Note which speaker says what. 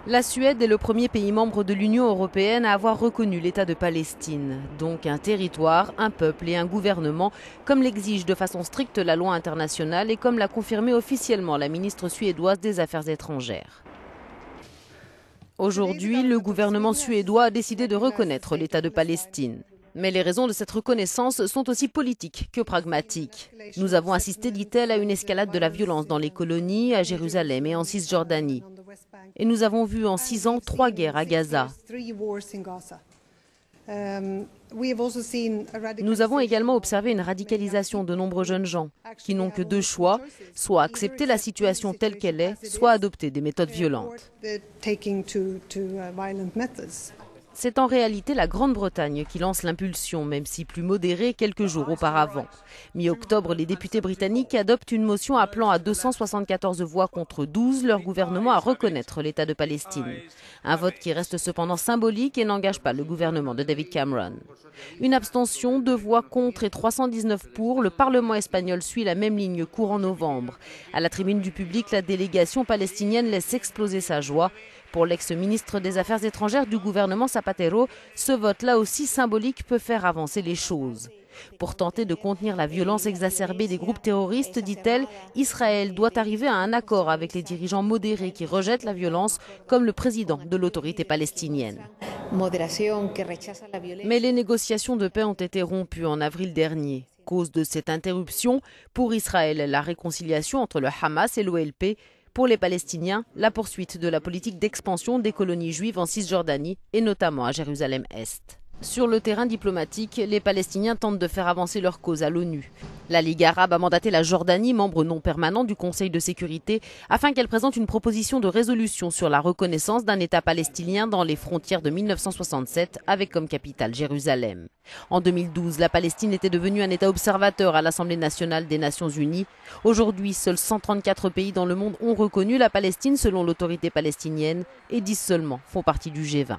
Speaker 1: La Suède est le premier pays membre de l'Union européenne à avoir reconnu l'État de Palestine, donc un territoire, un peuple et un gouvernement, comme l'exige de façon stricte la loi internationale et comme l'a confirmé officiellement la ministre suédoise des Affaires étrangères. Aujourd'hui, le gouvernement suédois a décidé de reconnaître l'État de Palestine. Mais les raisons de cette reconnaissance sont aussi politiques que pragmatiques. Nous avons assisté, dit-elle, à une escalade de la violence dans les colonies, à Jérusalem et en Cisjordanie. Et nous avons vu en 6 ans 3 guerres à Gaza. Nous avons également observé une radicalisation de nombreux jeunes gens qui n'ont que 2 choix, soit accepter la situation telle qu'elle est, soit adopter des méthodes violentes. C'est en réalité la Grande-Bretagne qui lance l'impulsion, même si plus modérée quelques jours auparavant. Mi-octobre, les députés britanniques adoptent une motion appelant à 274 voix contre 12 leur gouvernement à reconnaître l'État de Palestine. Un vote qui reste cependant symbolique et n'engage pas le gouvernement de David Cameron. Une abstention, 2 voix contre et 319 pour, le Parlement espagnol suit la même ligne courant novembre. À la tribune du public, la délégation palestinienne laisse exploser sa joie. Pour l'ex-ministre des Affaires étrangères du gouvernement Zapatero, ce vote là aussi symbolique peut faire avancer les choses. Pour tenter de contenir la violence exacerbée des groupes terroristes, dit-elle, Israël doit arriver à un accord avec les dirigeants modérés qui rejettent la violence, comme le président de l'autorité palestinienne. Mais les négociations de paix ont été rompues en avril dernier. Cause de cette interruption, pour Israël, la réconciliation entre le Hamas et l'OLP. Pour les Palestiniens, la poursuite de la politique d'expansion des colonies juives en Cisjordanie et notamment à Jérusalem-Est. Sur le terrain diplomatique, les Palestiniens tentent de faire avancer leur cause à l'ONU. La Ligue arabe a mandaté la Jordanie, membre non permanent du Conseil de sécurité, afin qu'elle présente une proposition de résolution sur la reconnaissance d'un État palestinien dans les frontières de 1967, avec comme capitale Jérusalem. En 2012, la Palestine était devenue un État observateur à l'Assemblée nationale des Nations unies. Aujourd'hui, seuls 134 pays dans le monde ont reconnu la Palestine selon l'autorité palestinienne et 10 seulement font partie du G20.